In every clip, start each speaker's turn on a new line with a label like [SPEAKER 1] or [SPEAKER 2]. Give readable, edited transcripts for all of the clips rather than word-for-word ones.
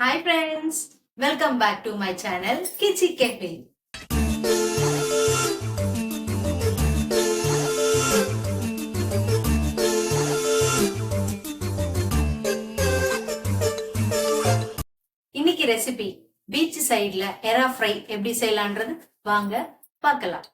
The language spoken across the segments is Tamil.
[SPEAKER 1] Hi friends, welcome back to my channel Kichi Cafe. இன்னைக்கு ரெசிபி பீச் சைடுல எறா ஃப்ரை எப்படி செய்யலான்றது வாங்க பார்க்கலாம்.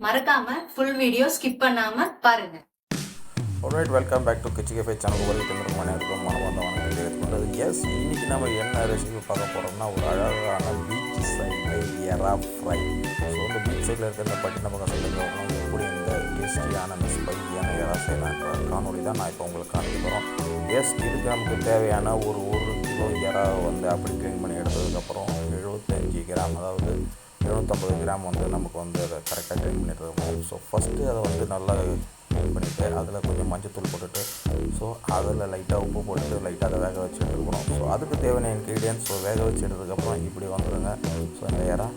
[SPEAKER 1] மறக்காம ஃபுல் வீடியோ ஸ்கிப் பண்ணாம பாருங்க.
[SPEAKER 2] Alright, welcome back to Kichi cafe channel. வருகை தந்திரமான இருக்கும் மனமார்ந்த வணக்கம். எஸ், இன்னைக்கு நம்ம என்ன ரெசிபி பார்க்க போகிறோம்னா ஒரு அழகான பீச் சைடில் எறா ஃப்ரை. ஸோ இந்த பீச் சைடில் இருக்கிற இந்த பட்டின பக்கம் சைடில் இருக்கிறவங்க எப்படி இந்த டேஸ்டியான இந்த ஸ்பைசியான எறா செய்யலான்ற காணொலி தான் நான் இப்போ உங்களுக்கு காமிக்க போகிறோம். எஸ், இதுக்கு நமக்கு தேவையான ஒரு கிலோ எறா வந்து அப்படி க்ளீன் பண்ணி எடுத்ததுக்கப்புறம் 75 கிராம், அதாவது 750 கிராம் வந்து நமக்கு வந்து அதை கரெக்டாக க்ளீன் பண்ணிட்டு இருக்கோம். ஸோ ஃபஸ்ட்டு அதை வந்து நல்லா க்ளீன் பண்ணிவிட்டு அதில் கொஞ்சம் மஞ்சத்தூள் போட்டுட்டு ஸோ அதில் லைட்டாக உப்பு போட்டுட்டு லைட்டாக அதை வேக வச்சு எடுத்துக்கணும். ஸோ அதுக்கு தேவையான இன்க்ரீடியன்ஸ் ஸோ வேக வச்சு எடுத்ததுக்கப்புறம் இப்படி வந்துடுங்க. ஸோ இந்த எறா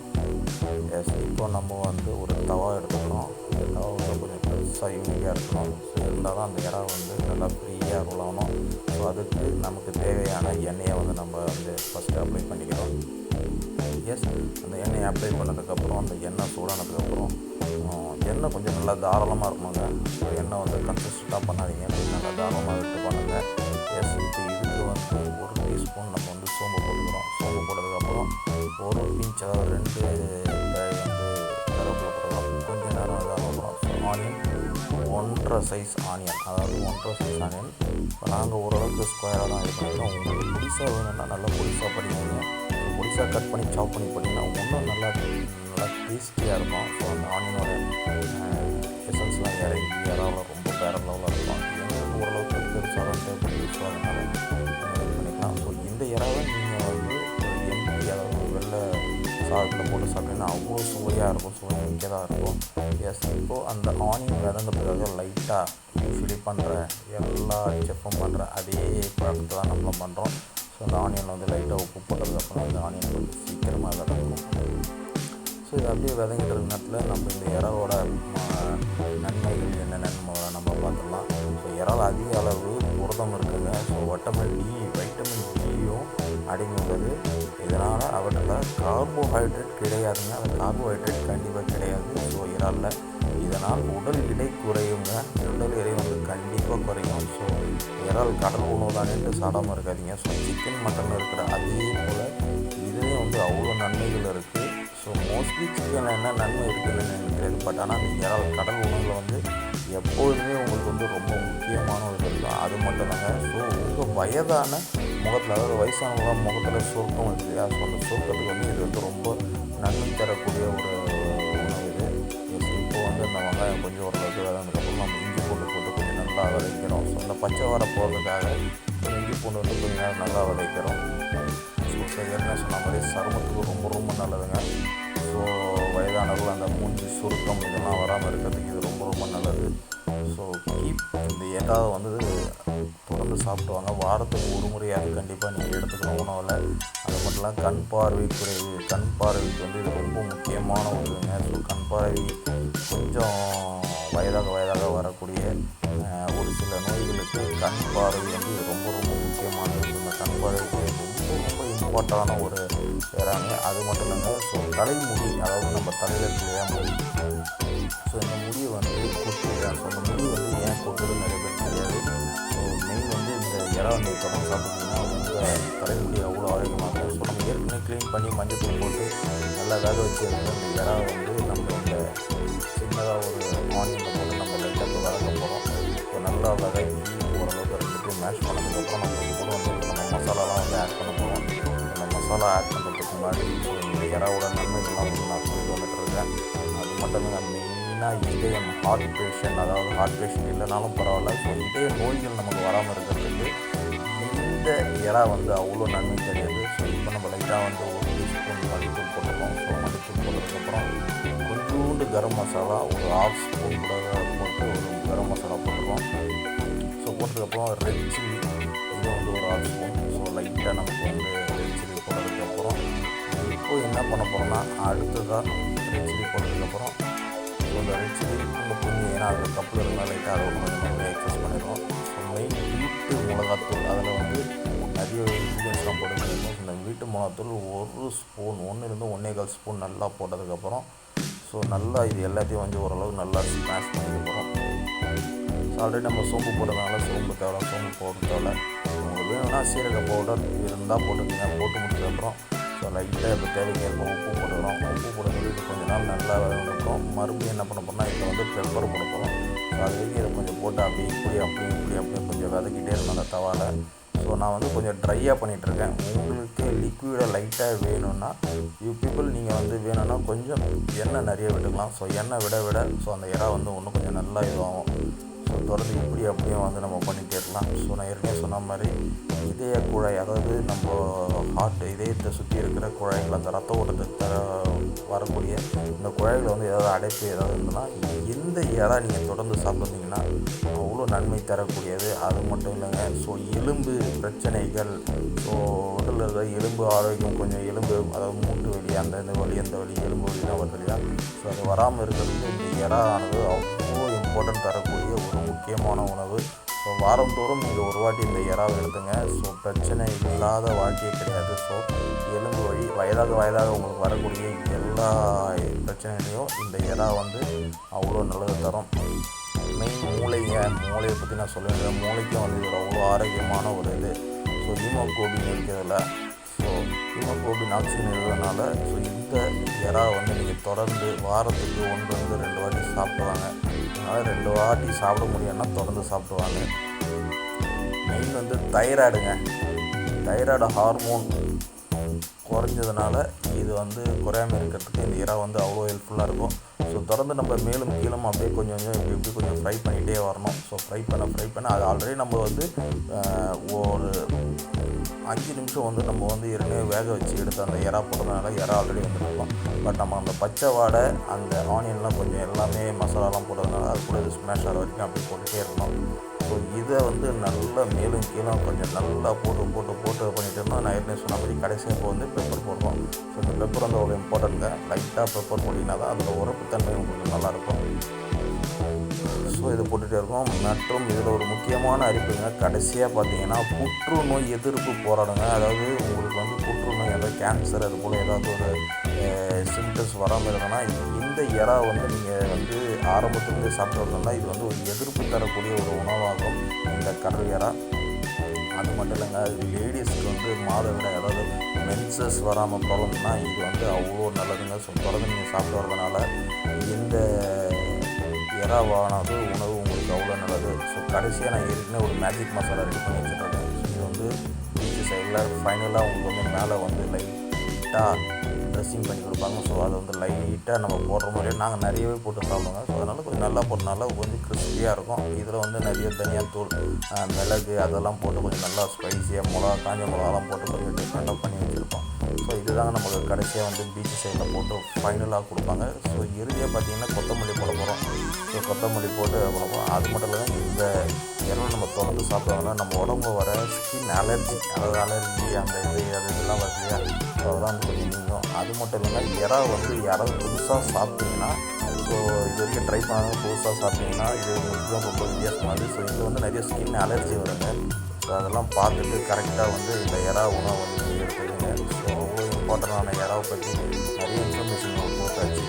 [SPEAKER 2] எஸ், இப்போ நம்ம வந்து ஒரு தவா எடுத்துக்கணும். இந்த தவா வந்து கொஞ்சம் பெருசாக யூனிக்காக இருக்கணும். ஸோ இருந்தால் தான் அந்த எறா வந்து நல்லா ஃப்ரீயாக ரோல் ஆகணும். ஸோ அதுக்கு நமக்கு தேவையான எண்ணெயை வந்து நம்ம வந்து ஃபஸ்ட்டு அப்ளை பண்ணிக்கிறோம். எஸ், அந்த எண்ணெயை அப்ளை பண்ணதுக்கப்புறம் அந்த எண்ணெய் சூடானதுக்கப்புறம் எண்ணெய் கொஞ்சம் நல்லா தாராளமாக இருக்கணுங்க. ஸோ எண்ணெய் வந்து கன்சிஸ்டண்ட்டாக பண்ணாதீங்க, கொஞ்சம் நல்லா தாராளமாக விட்டு பண்ணுங்கள். எஸ், இப்போ இதுக்கு வந்து 1 டீஸ்பூன் நம்ம வந்து சோம்பு போட்டுக்கிறோம். சோம்பு போட்டதுக்கப்புறம் ஒரு பிஞ்ச், அதாவது 2 காய் வந்து கருவேப்பிலை போட்டுக்கிறோம். கொஞ்சம் நேரம் இதாகணும். ஸோ ஆனியன் 1.5 சைஸ் ஆனியன், அதாவது 1.5 சைஸ் ஆனியன். இப்போ நாங்கள் ஓரளவுக்கு ஸ்கொயராக தான் இது பண்ணிக்கிறோம். உங்களுக்கு புதுசாக வேணும்னா நல்லா புதுசாக பண்ணிக்கோங்க. புதுசாக கட் பண்ணி சாப் பண்ணி பண்ணிங்கன்னா இன்னும் நல்லா டேஸ்டியாக இருக்கும். ஸோ அந்த ஆனியனோட எசன்ஸ்லாம் இறங்கி இறாவில் ரொம்ப வேறு லெவலில் இருக்கும். எங்களுக்கு ஓரளவுக்கு பெருசாக தான் தேவைப்படுது. ஸோ அதனால் இது பண்ணிக்கலாம். ஸோ இந்த இறாவை நீங்கள் வந்து எம்டி, அதாவது வெள்ளை சாதத்தில் போட்டு சாப்பிட்டீங்கன்னா அவ்வளோ சுவையாக இருக்கும். சுவை மிக்க தான் இருக்கும். எஸ், இப்போது அந்த ஆனியன் விதங்கிறதுக்காக லைட்டாக யூஸ்வலி பண்ணுற எல்லா செஃப்பும் பண்ணுற அதே பழக்கத்தை தான் நம்மளும் பண்ணுறோம். ஸோ அந்த ஆனியன் வந்து லைட்டாக உப்பு போட்டதுக்கப்புறம் அந்த ஆனியன் வந்து சீக்கிரமாக விதங்கும். ஸோ இது அப்படியே விதங்கிட்டு இருக்க நேரத்தில் நம்ம இந்த இறாவோட நன்மைகள் என்னென்னு நம்ம பார்த்துடலாம். ஸோ இறால் அதிக அளவு புரதம் இருக்குங்க. ஸோ வைட்டமின் டியும் அடங்கி உள்ளது. இதனால் அவற்றில் கார்போஹைட்ரேட் கிடையாதுங்க. அது கார்போஹைட்ரேட் கண்டிப்பாக கிடையாது. ஸோ இறாலில் இதனால் உடல் எடை குறையுங்க. உடல் எடை வந்து கண்டிப்பாக குறையும். ஸோ இறால் கடல் உணவு தானேட்டு சாடாமல் இருக்காதிங்க. ஸோ சிக்கன் மட்டன் இருக்கிற அதே போல் இதுலேயும் வந்து அவ்வளோ நன்மைகள் இருக்குது. ஸோ மோஸ்ட்லி சிக்கனில் என்ன நன்மை இருக்குதுன்னு எனக்கு தெரியாது. பட் ஆனால் அந்த இறால் கடல் உணவில் வந்து எப்பொழுதுமே உங்களுக்கு வந்து ரொம்ப முக்கியமான ஒரு இருக்கும். அது மட்டும் தாங்க. ஸோ உங்கள் வயதான முகத்தில், அதாவது வயசானவங்க முகத்தில் சுருக்கம் இருக்கு இல்லையா, ஸோ அந்த சுருக்கத்துக்கு வந்து இது வந்து ரொம்ப நன்மை தரக்கூடிய ஒரு உணவு இது. இப்போ வந்து இந்த வெங்காயம் கொஞ்சம் ஓரளவுக்கு வதங்கினதுக்கப்புறம் நம்ம இஞ்சி பூண்டு போட்டு கொஞ்சம் நல்லா வதக்கிறோம். ஸோ இந்த பச்சை வர போகிறதுக்காக இஞ்சி பூண்டு வந்து கொஞ்சம் நேரம் நல்லா வதக்கிறோம். ஸோ ஏற்கனவே சொன்ன மாதிரி சருமத்துக்கு ரொம்ப ரொம்ப நல்லதுங்க. ஸோ வயதானவர்கள் அந்த மூஞ்சி சுருக்கம் இதெல்லாம் வராமல் இருக்கிறதுக்கு இது ரொம்ப ரொம்ப நல்லது. ஸோ இந்த ஏதாவது வந்து தொடர்ந்து சாப்பிடுவாங்க. வாரத்துக்கு ஒரு முறையாவது கண்டிப்பாக நீங்கள் எடுத்துக்கணும் உணவில். அது மட்டும் இல்லாமல் கண் பார்வை குறைவு, கண் பார்வைக்கு வந்து இது ரொம்ப முக்கியமான ஒன்றுங்க. ஸோ கண் பார்வை கொஞ்சம் வயதாக வரக்கூடிய ஒரு சில நோய்களுக்கு கண் பார்வை வந்து இது ரொம்ப ரொம்ப முக்கியமானது. இந்த கண் பார்வைக்கு ரொம்ப இம்பார்ட்டான ஒரு வேறாங்க. அது மட்டும் இல்லைங்க. ஸோ தலைமுடி, அதாவது நம்ம தலையில் இருக்கிற முடி, ஸோ இந்த முடியை வந்து கொட்டுறேன். ஸோ அந்த முடி வந்து ஏன் கொட்டுறது நிறைய பேர் தெரியாது. ஸோ மெயின் வந்து இந்த இறா நீங்கள் தொடர்ந்து சாப்பிட்டீங்கன்னா உங்கள் தலைமுடி அவ்வளோ ஆரோக்கியமாக இருக்கும். ஸோ நம்ம ஏற்கனவே க்ளீன் பண்ணி மஞ்சள் போட்டு நல்லா வேக வச்சு இருக்கிற இந்த இறா வந்து நம்ம இந்த சின்னதாக ஒரு ஆனியனில் போட்டு நம்ம லைட்டாக வதக்க போகிறோம். ஸோ நல்லா வதக்கி ஓரளவுக்கு 2 பேரும் மேஷ் பண்ணதுக்கப்புறம் நம்ம இது கூட வந்து நம்ம மசாலாலாம் வந்து ஆட் பண்ண போகிறோம். இந்த மசாலா ஆட் பண்ணுறதுக்கு முன்னாடி ஸோ இந்த இறாவோட நன்மைகள்லாம் வந்து நான் சொல்லிட்டு வந்துட்டுருக்கேன். அது மட்டும் இல்லாமல் மெயினாக இதயம், ஹார்ட் பேஷண்ட், அதாவது ஹார்ட் பேஷண்ட் இல்லைனாலும் பரவாயில்ல. ஸோ இதய நோய்கள் நமக்கு வராமல் இருக்கிறதுக்கு இந்த இறா வந்து அவ்வளோ நன்மை கிடையாது. ஸோ இப்போ நம்ம லைட்டாக வந்து 1 டீஸ்பூன் மல்லித்தூள் போட்டுருக்கோம். ஸோ மல்லித்தூள் போட்டதுக்கப்புறம் கொஞ்சோண்டு கரம் மசாலா ஒரு 1/2 ஸ்பூன் கூட போட்டு ஒரு கரம் மசாலா போட்டுருக்கோம். ஸோ போட்டதுக்கப்புறம் ரெட் சில்லி, இது வந்து ஒரு 1/2 ஸ்பூன். ஸோ லைட்டாக நமக்கு வந்து ரெட் சில்லி போட்டதுக்கப்புறம் இப்போ என்ன பண்ண போகிறோம்னா அடுத்ததாக ரெட் சில்லி போட்டதுக்கப்புறம் ஸோ அந்த ரெட் சில்லி நம்ம கொஞ்சம் ஏன்னா அதில் கப்பில் இருந்தால் லைட்டாக அதை கொஞ்சம் நம்ம எக்ஸஸ் பண்ணிடுவோம். ஸோ மெயின் வீட்டு மிளகாத்தூள், அதில் வந்து நிறைய இன்க்ரீடியன்ஸ்லாம் போட்டு பண்ணியிருக்கோம். இந்த வீட்டு மிளகாத்தூள் 1 ஸ்பூன், 1 1/4 ஸ்பூன் நல்லா போட்டதுக்கப்புறம் ஸோ நல்லா இது எல்லாத்தையும் வந்து ஓரளவு நல்லா ஸ்மாஷ் பண்ணிட்டு போகிறோம். ஸோ ஆல்ரெடி நம்ம சோம்பு போட்டதுனால சோம்பு தேவை, சோம்பு போட்டு தேவை. உங்களுக்கு வேணும்னா சீரக பவுடர் இருந்தால் போட்டுக்கோங்க. போட்டு முடிச்சதுக்கப்புறம் ஸோ லைட்டாக இப்போ தேவைக்கேற்ப உப்பு போட்டுக்கிறோம். உப்பு போடுறது இது கொஞ்சம் நாள் நல்லா வதங்கினப்புறம் மறுபடியும் என்ன பண்ண போகிறோம்னா இதில் வந்து பெப்பர் போட போகிறோம். ஸோ அது வரைக்கும் இதை கொஞ்சம் போட்டு அப்படி கொஞ்சம் வதக்கிட்டே இருந்தோம் அந்த தவாவில். ஸோ நான் வந்து கொஞ்சம் ட்ரையாக பண்ணிகிட்ருக்கேன். உங்களுக்கு லிக்விடாக லைட்டாக வேணும்னா பீப்புள் நீங்கள் வந்து வேணும்னா கொஞ்சம் எண்ணெய் நிறைய விட்டுக்கலாம். ஸோ எண்ணெய் விட ஸோ அந்த இறா வந்து இன்னும் கொஞ்சம் நல்லா இதுவாகும். ஸோ தொடர்ந்து அப்படியே வந்து நம்ம பண்ணிகிட்டே இருக்கலாம். ஸோ நான் ஏற்கனவே சொன்ன மாதிரி இதய குழாய், அதாவது நம்ம இதயத்தை சுற்றி இருக்கிற குழாய்கள், அந்த ரத்த ஓட்டத்தை வரக்கூடிய இந்த குழாய்கள் வந்து ஏதாவது அடைப்பு ஏதாவது இருந்ததுன்னா இந்த இறா நீங்கள் தொடர்ந்து சாப்பிட்றீங்கன்னா அவ்வளோ நன்மை தரக்கூடியது. அது மட்டும் இல்லைங்க. ஸோ எலும்பு பிரச்சனைகள், ஸோ உடலில் இருக்கிற எலும்பு ஆரோக்கியம், கொஞ்சம் எலும்பு அதாவது மூட்டு வலி, அந்த வலி எலும்பு வலிலாம் வருது இல்லையா, ஸோ அது வராமல் இருக்கிறதுக்கு இந்த இறா ஆனது அவ்வளோ இம்பார்ட்டன்ட் தரக்கூடிய ஒரு முக்கியமான உணவு. ஸோ வாரந்தோறும் நீங்கள் ஒரு வாட்டி இந்த இறாவை எடுத்துங்க. ஸோ பிரச்சனை இல்லாத வாழ்க்கையே கிடையாது. ஸோ எலும்பு வழி வயதாக உங்களுக்கு வரக்கூடிய எல்லா பிரச்சனைகளையும் இந்த இறா வந்து அவ்வளோ நல்லது தரும். மெயின் மூளையை பற்றி நான் சொல்ல வேண்டிய, மூளைக்கும் வந்து இது அவ்வளோ ஆரோக்கியமான ஒரு இது. ஸோ ஹீமோகுளோபின் இருக்கிறதுல, ஸோ ஹீமோகுளோபின் ஆக்சிஜன் இருக்கிறதுனால ஸோ இந்த இறா வந்து நீங்கள் தொடர்ந்து வாரத்துக்கு 1-2 வாட்டி சாப்பிடுவாங்க. அதனால் 2 வாட்டி சாப்பிட முடியும்னா தொடர்ந்து சாப்பிடுவாங்க. மெயின் வந்து தைராய்டு ஹார்மோன் குறைஞ்சதுனால இது வந்து குறையாமல் இருக்கிறதுக்கு இந்த இறா வந்து அவ்வளோ ஹெல்ப்ஃபுல்லாக இருக்கும். ஸோ தொடர்ந்து நம்ம மேலும் கீழும் அப்படியே கொஞ்சம் கொஞ்சம் ஃப்ரை பண்ணிகிட்டே வரணும். ஸோ ஃப்ரை பண்ண அது ஆல்ரெடி நம்ம வந்து ஒரு 5 நிமிஷம் வந்து நம்ம வந்து ஏற்கனவே வேக வச்சு எடுத்து அந்த இறா போடுறதுனால இறா ஆல்ரெடி வந்துருக்கோம். பட் நம்ம அந்த பச்சை வாடை, அந்த ஆனியன்லாம் கொஞ்சம் எல்லாமே மசாலாலாம் போடுறதுனால அது கூட இது ஸ்மாஷ் ஆகிற வரைக்கும் அப்படி போட்டுகிட்டே இருக்கணும். ஸோ இதை வந்து நல்லா மேலும் கீழும் கொஞ்சம் நல்லா போட்டு பண்ணிகிட்டு இருந்தோம். நான் ஏற்கனவே சொன்ன மாதிரி கடைசியாக இப்போ வந்து பெப்பர் போடுறோம். ஸோ இந்த பெப்பர் வந்து அவ்வளோ இம்பார்ட்டன்ட்ங்க. லைட்டாக பெப்பர் போட்டிங்கன்னா தான் அதில் உரப்புத்தன்மை உங்களுக்கு நல்லாயிருக்கும். ஸோ இது போட்டுகிட்டே இருக்கோம். மற்றும் இதில் ஒரு முக்கியமான அறிவிப்புங்க. கடைசியாக பார்த்தீங்கன்னா புற்றுநோய் எதிர்ப்பு போராடுங்க. அதாவது உங்களுக்கு வந்து புற்றுநோய், அதாவது கேன்சர், அது போல் ஏதாவது ஒரு சிம்டம்ஸ் வராமல் இருக்குன்னா இந்த இறா வந்து நீங்கள் வந்து ஆரம்பத்துலேருந்தே சாப்பிட்டு வரணும்னா இது வந்து ஒரு எதிர்ப்பு தரக்கூடிய ஒரு உணவாகும் இந்த கடல் இறா. அது மட்டும் இல்லைங்க, லேடிஸ்க்கு வந்து மாதவிடாய், அதாவது மென்சஸ் வராமல் ப்ராப்ளம்னா இது வந்து அவ்வளோ நல்லதுங்க. ஸோ தொடர்ந்து நீங்கள் சாப்பிட்டு வரதுனால இந்த இறாவானது உணவு உங்களுக்கு அவ்வளோ நல்லது. ஸோ கடைசியாக நான் ஏற்கனவே ஒரு மேஜிக் மசாலா ரெடி பண்ணி வச்சுருக்கேன். ஸோ இது வந்து பீச்சு சைடில் ஃபைனலாக உங்களுக்கு வந்து மேலே வந்து லைட்டாக ட்ரெஸ்ஸிங் பண்ணி கொடுப்பாங்க. ஸோ அதை வந்து லைட்டாக நம்ம போடுற மாதிரியே நாங்கள் நிறையவே போட்டு சாப்பிடுவோங்க. ஸோ அதனால் கொஞ்சம் நல்லா போட்டனால கொஞ்சம் கிறிஸ்பியாக இருக்கும். இதில் வந்து நிறைய தனியாத்தூள், மிளகு அதெல்லாம் போட்டு கொஞ்சம் நல்லா ஸ்பைஸியாக காஞ்ச மிளகாலாம் போட்டு கொஞ்சம் டிஃப்ரெண்ட்டாக பண்ணி வச்சுருப்போம். ஸோ இதுதாங்க நமக்கு கடைசியாக வந்து பீச் சைடில் போட்டு ஃபைனலாக கொடுப்பாங்க. ஸோ இறுதியாக பார்த்தீங்கன்னா கொத்தமல்லி போட போகிறோம். ஸோ கொத்தமல்லி போட்டு போடுவோம். அது மட்டும் இல்லாமல் இந்த இறவை நம்ம தொடர்ந்து சாப்பிட்றதுனால நம்ம உடம்புல வர ஸ்கின் அலர்ஜி, அதாவது அலர்ஜி அந்த இதெல்லாம் வருது இல்லையா, ஸோ அதெல்லாம் கொஞ்சம் நீங்கும். அது மட்டும் இல்லாமல் இறா வந்து யாராவது புதுசாக சாப்பிட்டீங்கன்னா, ஸோ இது வரைக்கும் ட்ரை பண்ணாங்க, புதுசாக சாப்பிட்டீங்கன்னா இது உங்களுக்கு ரொம்ப வித்தியாசமாகுது. ஸோ இது வந்து நிறைய ஸ்கின் அலர்ஜி வருங்க. ஸோ அதெல்லாம் பார்த்துட்டு கரெக்டாக வந்து இந்த இறா உணவு வந்து நீங்கள் எடுத்துக்கோங்க. ஸோ அவ்வளோ இம்பார்ட்டண்டான இறாவை பற்றி நிறைய இன்ஃபர்மேஷன் போட்டாச்சு.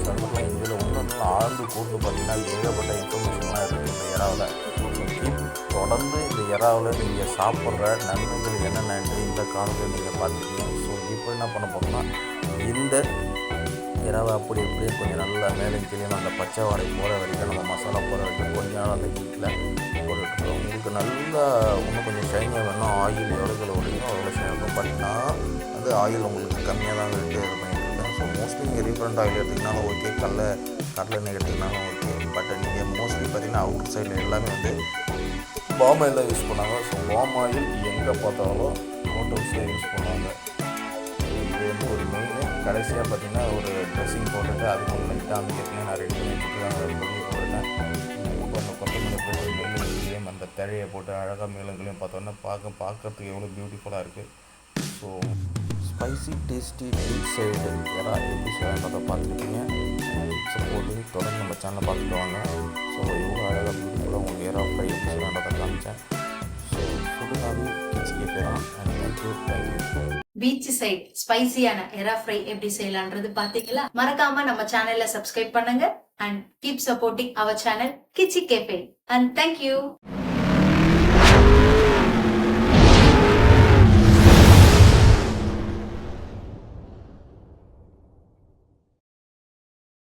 [SPEAKER 2] ஸோ அது மட்டும் இதில் ஒன்று ஆழ்ந்து கூட்டு பார்த்திங்கன்னா ஏகப்பட்ட இன்ஃபர்மேஷன்லாம் இருக்குது இந்த இறாவில். ஸோ தொடர்ந்து இந்த இறாவில் நீங்கள் சாப்பிட்ற நன்மைகள் என்னென்னு இந்த காணொலியை நீங்கள் பார்த்துக்கீங்க. ஸோ இப்போ என்ன பண்ண போகிறோம்னா இந்த இறாவை அப்படி கொஞ்சம் நல்லா மேலே கீழே அந்த பச்சை வாடகை போகிற வரைக்கும் நம்ம மசாலா போகிற வரைக்கும் கொஞ்ச நாள் அந்த ஹீட்டில் போட்டுருக்கோம். உங்களுக்கு நல்லா இன்னும் கொஞ்சம் ஷைனியாக வேணும், ஆயில் எவ்வளோ ஓடியும் அவ்வளோ ஷைன் இருக்கும். பட் நான் வந்து ஆயில் உங்களுக்கு கம்மியாக தான் இது பண்ணிட்டுருக்கேன். ஸோ மோஸ்ட்லி நீங்கள் ரீஃபண்ட் ஆயில் எடுத்திங்கனாலும் ஓகே, கடலெண்ணெய் எடுத்திங்கனாலும் ஓகே. பட் நீங்கள் மோஸ்ட்லி பார்த்திங்கன்னா அவுட் சைடில் எல்லாமே வந்து பாம் ஆயில் தான் யூஸ் பண்ணாங்க. ஸோ பாம் ஆயில் எங்கே பார்த்தாலும் ஹோட்டல்ஸில் யூஸ் பண்ணுவாங்க. இது வந்து ஒரு மெயின். கடைசியாக பார்த்திங்கன்னா ஒரு ட்ரெஸ்ஸிங் போட்டுட்டு அதுக்கு ஒரு லைட்டாக அந்த ஏற்கனவே நான் ரெடி பண்ணி வச்சுட்டு தான் பொடியை போட்டுட்டேன். கொஞ்சம் கொத்தமல்லி போட்டு நெல்லியும் அந்த அந்த தழையை போட்டு அழகாக மேலங்களையும் பார்த்தோன்னா பார்க்கறதுக்கு எவ்வளோ பியூட்டிஃபுல்லாக இருக்குது. So spicy tasty beach side எறா எப்படி செய்யறதை பார்த்துருப்பீங்க. சப்போர்ட்டு தொடர்ந்து நம்ம சேனலை பார்த்துட்டு வாங்க. ஸோ எவ்வளோ அழகாக பியூட்டிஃபுல்லாக உங்களுக்கு எறா ஃப்ரை எப்படி செய்யறதை காமிச்சேன். ஸோ ஃபுட்டுனாவே கிச்சி கேட்கலாம். And thank you.
[SPEAKER 1] பீச் சைடு ஸ்பைசியான எரா ஃப்ரை எப்படி செய்யலான்றது பாத்தீங்களா? மறக்காம நம்ம சேனல்ல சப்ஸ்கிரைப் பண்ணுங்க and keep supporting our channel Kichi Cafe and thank you.